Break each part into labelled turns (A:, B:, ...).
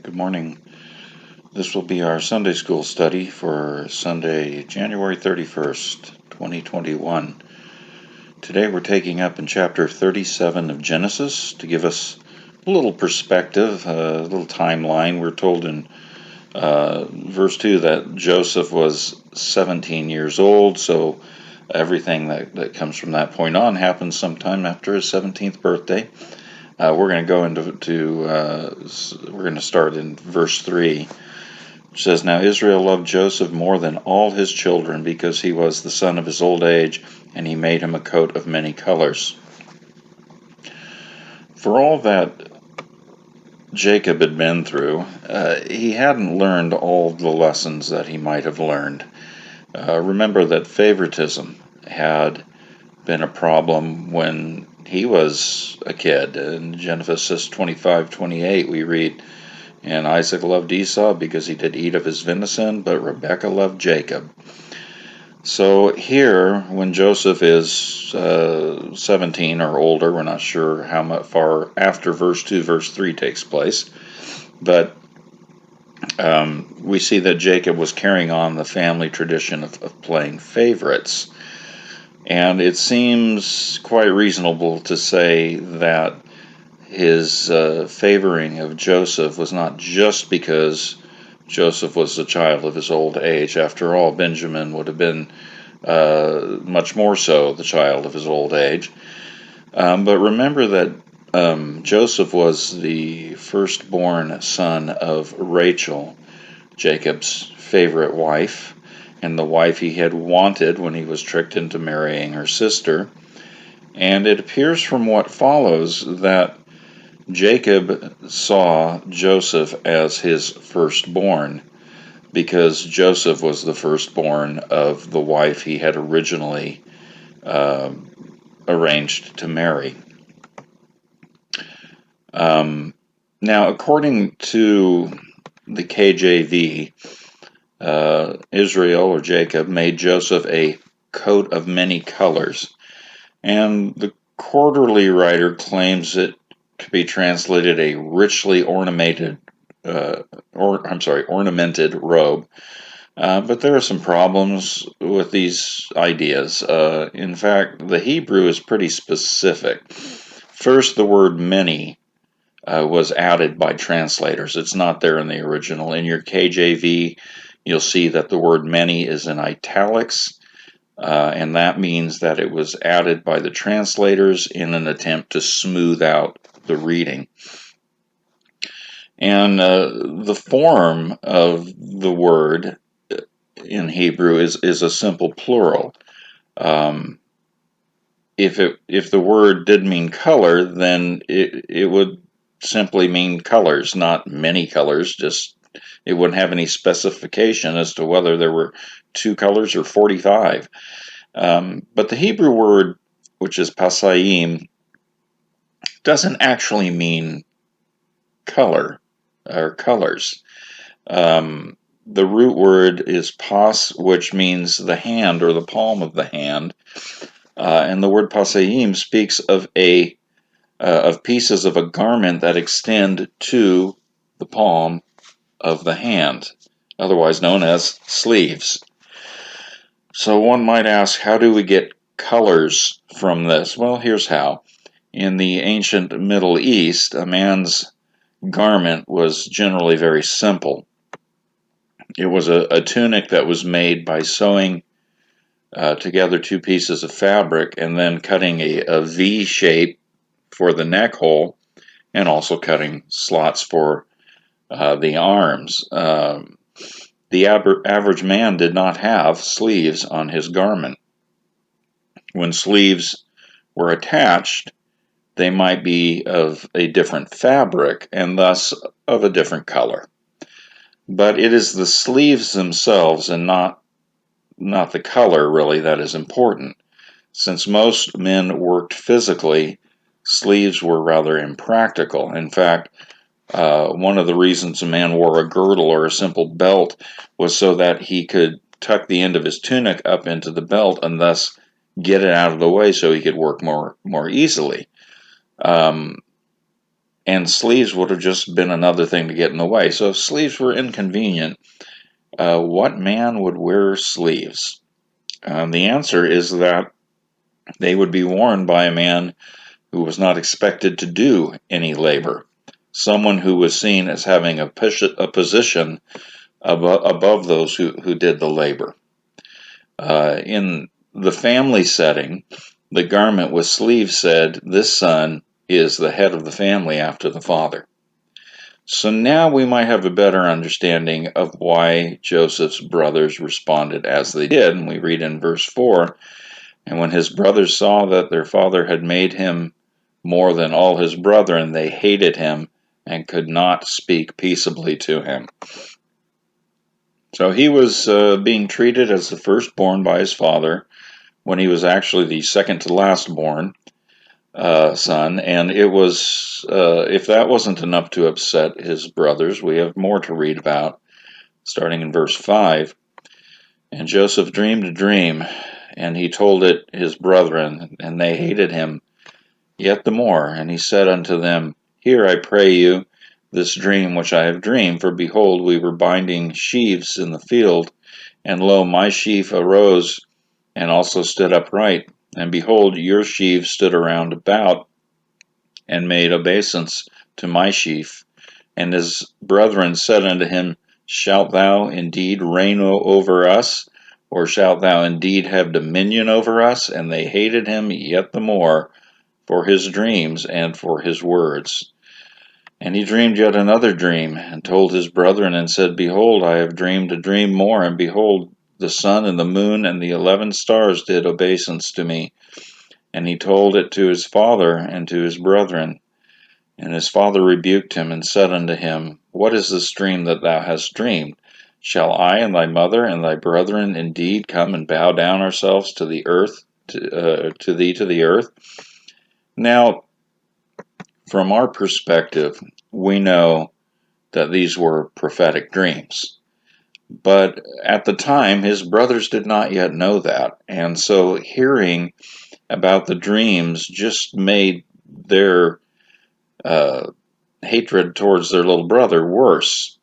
A: Good morning. This will be our Sunday school study for Sunday, January 31st, 2021. Today we're taking up in chapter 37 of Genesis to give us a little perspective, a little timeline. We're told in verse 2 that Joseph was 17 years old, so everything that comes from that point on happens sometime after his 17th birthday. We're going to go we're going to start in verse 3. Which says, Now Israel loved Joseph more than all his children, because he was the son of his old age, and he made him a coat of many colors. For all that Jacob had been through, he hadn't learned all the lessons that he might have learned. Remember that favoritism had been a problem when he was a kid. In Genesis 25:28, we read, And Isaac loved Esau because he did eat of his venison, but Rebekah loved Jacob. So here, when Joseph is 17 or older, we're not sure how far after verse 2, verse 3 takes place, but we see that Jacob was carrying on the family tradition of playing favorites. And it seems quite reasonable to say that his favoring of Joseph was not just because Joseph was the child of his old age. After all, Benjamin would have been much more so the child of his old age. But remember that Joseph was the firstborn son of Rachel, Jacob's favorite wife, and the wife he had wanted when he was tricked into marrying her sister. And it appears from what follows that Jacob saw Joseph as his firstborn because Joseph was the firstborn of the wife he had originally arranged to marry. Now, according to the KJV, Israel or Jacob made Joseph a coat of many colors, and the Quarterly writer claims it to be translated a richly ornamented robe. But there are some problems with these ideas. In fact, the Hebrew is pretty specific. First, the word many was added by translators. It's not there in the original. In your KJV, you'll see that the word many is in italics, and that means that it was added by the translators in an attempt to smooth out the reading. And the form of the word in Hebrew is a simple plural. If the word did mean color, then it would simply mean colors, not many colors. Just it wouldn't have any specification as to whether there were 2 colors or 45. But the Hebrew word, which is pasayim, doesn't actually mean color or colors. The root word is pas, which means the hand or the palm of the hand, and the word pasayim speaks of pieces of a garment that extend to the palm of the hand, otherwise known as sleeves. So one might ask, how do we get colors from this? Well, here's how. In the ancient Middle East, a man's garment was generally very simple. It was a tunic that was made by sewing together 2 pieces of fabric and then cutting a V shape for the neck hole and also cutting slots for the arms. The average man did not have sleeves on his garment. When sleeves were attached, they might be of a different fabric and thus of a different color. But it is the sleeves themselves and not the color really that is important. Since most men worked physically, sleeves were rather impractical. In fact, one of the reasons a man wore a girdle or a simple belt was so that he could tuck the end of his tunic up into the belt and thus get it out of the way so he could work more easily. and sleeves would have just been another thing to get in the way. So if sleeves were inconvenient, what man would wear sleeves? The answer is that they would be worn by a man who was not expected to do any labor, someone who was seen as having a position above those who did the labor. In the family setting, the garment with sleeves said, "This son is the head of the family after the father." So now we might have a better understanding of why Joseph's brothers responded as they did. And we read in verse 4, "And when his brothers saw that their father had made him more than all his brethren, they hated him and could not speak peaceably to him." So he was being treated as the firstborn by his father when he was actually the second to last born son. And it was, if that wasn't enough to upset his brothers, we have more to read about, starting in verse 5. "And Joseph dreamed a dream, and he told it his brethren, and they hated him yet the more. And he said unto them, Hear, I pray you, this dream which I have dreamed. For behold, we were binding sheaves in the field, and lo, my sheaf arose and also stood upright. And behold, your sheaves stood around about, and made obeisance to my sheaf. And his brethren said unto him, Shalt thou indeed reign over us, or shalt thou indeed have dominion over us? And they hated him yet the more for his dreams and for his words. And he dreamed yet another dream, and told his brethren, and said, Behold, I have dreamed a dream more, and behold, the sun and the moon and the 11 stars did obeisance to me. And he told it to his father and to his brethren. And his father rebuked him, and said unto him, What is this dream that thou hast dreamed? Shall I and thy mother and thy brethren indeed come and bow down ourselves to the earth, to thee to the earth? Now, from our perspective, we know that these were prophetic dreams. But at the time, his brothers did not yet know that. And so hearing about the dreams just made their hatred towards their little brother worse.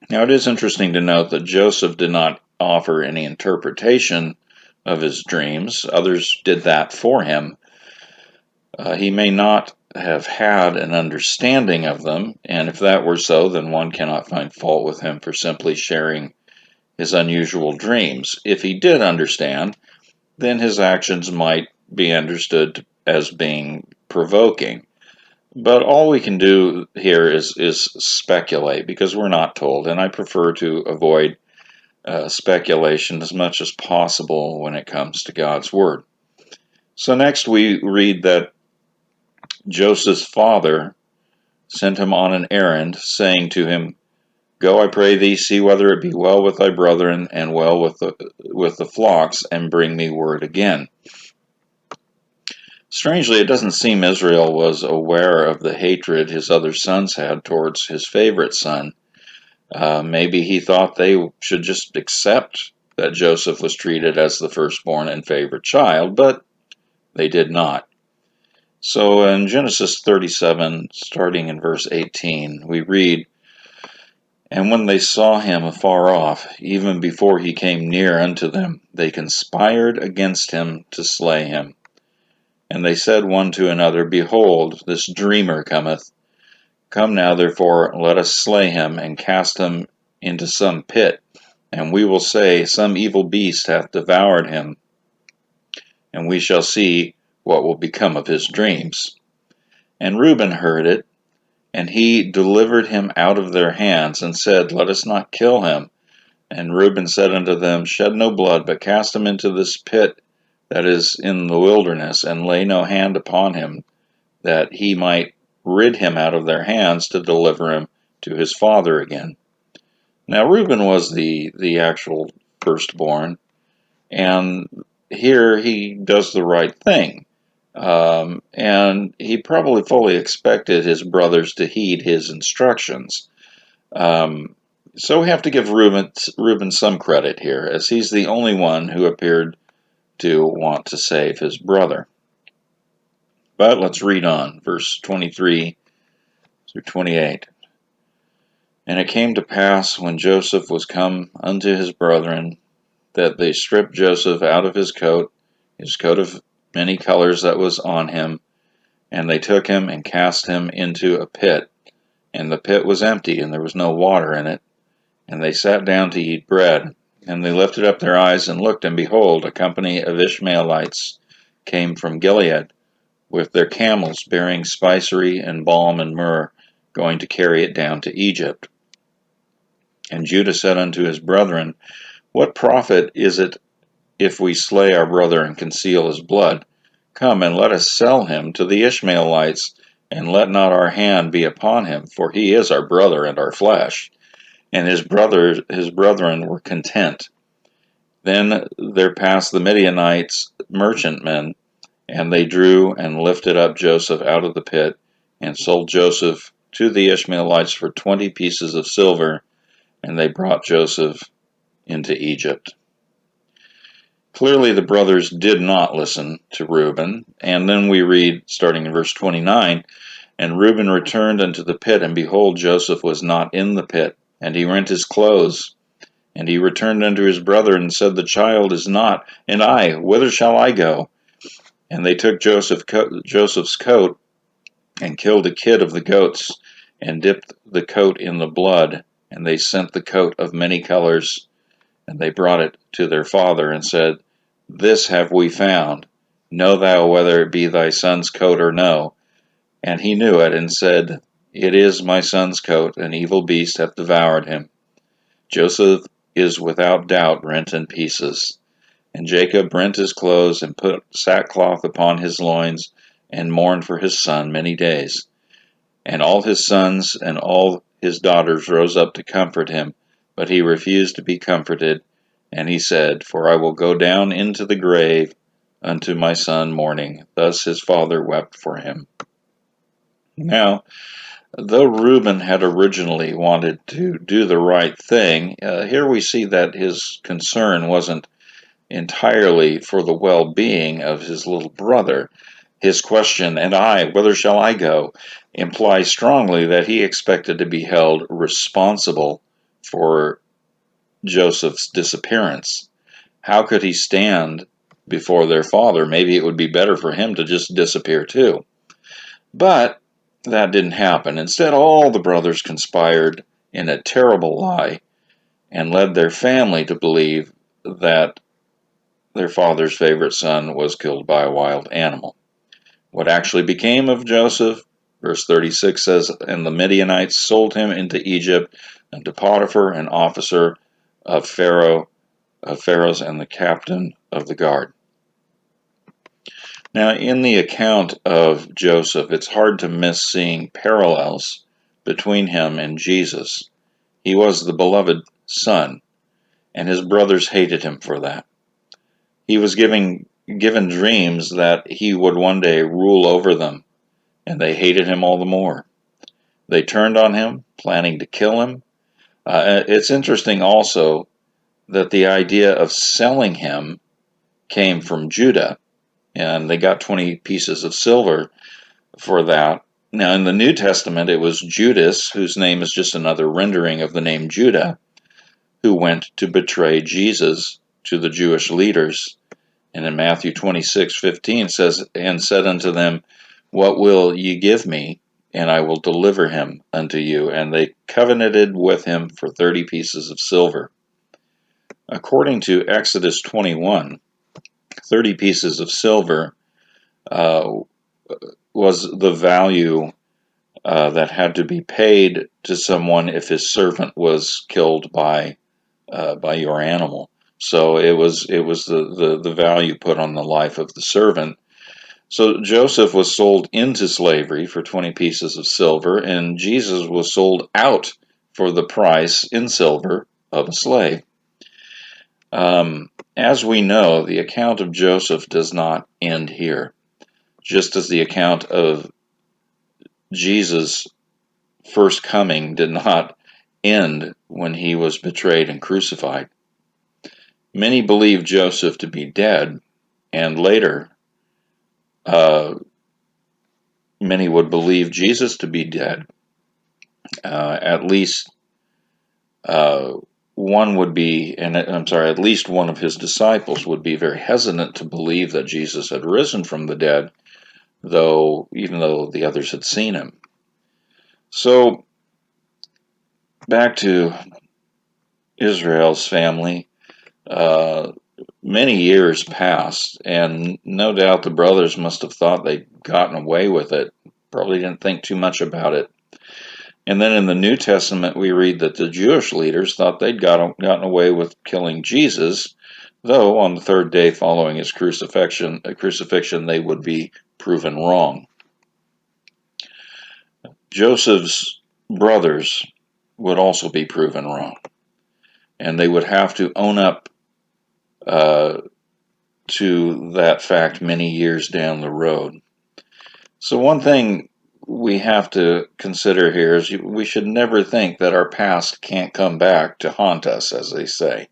A: Now, it is interesting to note that Joseph did not offer any interpretation of his dreams. Others did that for him. He may not have had an understanding of them, and if that were so, then one cannot find fault with him for simply sharing his unusual dreams. If he did understand, then his actions might be understood as being provoking. But all we can do here is speculate, because we're not told, and I prefer to avoid speculation as much as possible when it comes to God's Word. So next we read that Joseph's father sent him on an errand, saying to him, Go, I pray thee, see whether it be well with thy brethren, and well with the flocks, and bring me word again. Strangely, it doesn't seem Israel was aware of the hatred his other sons had towards his favorite son. Maybe he thought they should just accept that Joseph was treated as the firstborn and favorite child, but they did not. So in Genesis 37, starting in verse 18, we read, And when they saw him afar off, even before he came near unto them, they conspired against him to slay him. And they said one to another, Behold, this dreamer cometh. Come now, therefore, let us slay him, and cast him into some pit. And we will say, Some evil beast hath devoured him, and we shall see what will become of his dreams. And Reuben heard it, and he delivered him out of their hands, and said, Let us not kill him. And Reuben said unto them, Shed no blood, but cast him into this pit that is in the wilderness, and lay no hand upon him, that he might rid him out of their hands to deliver him to his father again. Now Reuben was the actual firstborn, and here he does the right thing. And he probably fully expected his brothers to heed his instructions. So we have to give Reuben some credit here, as he's the only one who appeared to want to save his brother. But let's read on, verse 23. through 28. And it came to pass, when Joseph was come unto his brethren, that they stripped Joseph out of his coat of many colors that was on him, and they took him and cast him into a pit. And the pit was empty, and there was no water in it. And they sat down to eat bread. And they lifted up their eyes and looked, and behold, a company of Ishmaelites came from Gilead, with their camels bearing spicery and balm and myrrh, going to carry it down to Egypt. And Judah said unto his brethren, What profit is it if we slay our brother and conceal his blood? Come, and let us sell him to the Ishmaelites, and let not our hand be upon him, for he is our brother and our flesh. And his brethren were content. Then there passed the Midianites merchantmen, and they drew and lifted up Joseph out of the pit, and sold Joseph to the Ishmaelites for 20 pieces of silver, and they brought Joseph into Egypt. Clearly the brothers did not listen to Reuben, and then we read, starting in verse 29, And Reuben returned unto the pit, and behold, Joseph was not in the pit, and he rent his clothes. And he returned unto his brother, and said, The child is not, and I, whither shall I go? And they took Joseph's coat, and killed a kid of the goats, and dipped the coat in the blood, and they sent the coat of many colors, and they brought it to their father, and said, This have we found. Know thou whether it be thy son's coat or no. And he knew it, and said, It is my son's coat, an evil beast hath devoured him. Joseph is without doubt rent in pieces. And Jacob rent his clothes, and put sackcloth upon his loins, and mourned for his son many days. And all his sons and all his daughters rose up to comfort him, but he refused to be comforted. And he said, For I will go down into the grave unto my son mourning. Thus his father wept for him. Now, though Reuben had originally wanted to do the right thing, here we see that his concern wasn't entirely for the well-being of his little brother. His question, And I, whither shall I go? Implies strongly that he expected to be held responsible for Joseph's disappearance. How could he stand before their father? Maybe it would be better for him to just disappear too. But that didn't happen. Instead, all the brothers conspired in a terrible lie and led their family to believe that their father's favorite son was killed by a wild animal. What actually became of Joseph? Verse 36 says, And the Midianites sold him into Egypt unto Potiphar, an officer of Pharaoh's and the captain of the guard. Now, in the account of Joseph, it's hard to miss seeing parallels between him and Jesus. He was the beloved son, and his brothers hated him for that. He was given dreams that he would one day rule over them, and they hated him all the more. They turned on him, planning to kill him. It's interesting also that the idea of selling him came from Judah, and they got 20 pieces of silver for that. Now, in the New Testament, it was Judas, whose name is just another rendering of the name Judah, who went to betray Jesus to the Jewish leaders. And in Matthew 26:15 says, And said unto them, What will ye give me? And I will deliver him unto you. And they covenanted with him for 30 pieces of silver. According to Exodus 21, 30 pieces of silver was the value that had to be paid to someone if his servant was killed by your animal. So it was the value put on the life of the servant. So Joseph was sold into slavery for 20 pieces of silver, and Jesus was sold out for the price in silver of a slave. As we know, the account of Joseph does not end here, just as the account of Jesus' first coming did not end when he was betrayed and crucified. Many believed Joseph to be dead, and later many would believe Jesus to be dead. At least uh, one would be, and I'm sorry, at least one of his disciples would be very hesitant to believe that Jesus had risen from the dead, even though the others had seen him. So back to Israel's family. Uh, Many years passed, and no doubt the brothers must have thought they'd gotten away with it. Probably didn't think too much about it. And then in the New Testament, we read that the Jewish leaders thought they'd gotten away with killing Jesus, though on the third day following his crucifixion, they would be proven wrong. Joseph's brothers would also be proven wrong, and they would have to own up to that fact many years down the road. So one thing we have to consider here is we should never think that our past can't come back to haunt us, as they say.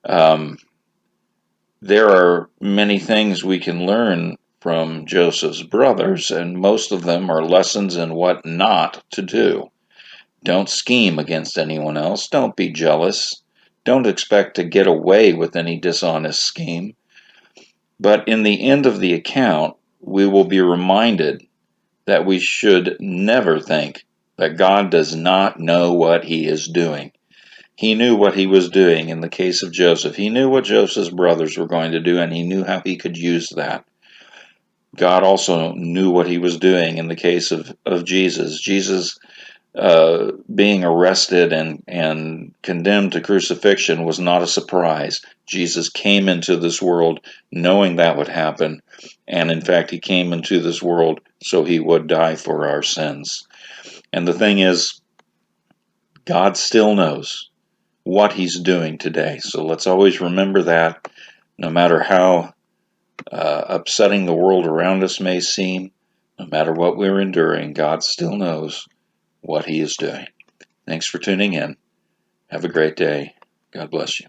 A: There are many things we can learn from Joseph's brothers, and most of them are lessons in what not to do. Don't scheme against anyone else. Don't be jealous. Don't expect to get away with any dishonest scheme. But in the end of the account, we will be reminded that we should never think that God does not know what he is doing. He knew what he was doing in the case of Joseph. He knew what Joseph's brothers were going to do, and he knew how he could use that. God also knew what he was doing in the case of Jesus. Jesus being arrested and condemned to crucifixion was not a surprise. Jesus came into this world knowing that would happen, and in fact, he came into this world so he would die for our sins. And the thing is, God still knows what he's doing today. So let's always remember that, no matter how upsetting the world around us may seem, no matter what we're enduring, God still knows what he is doing. Thanks for tuning in. Have a great day. God bless you.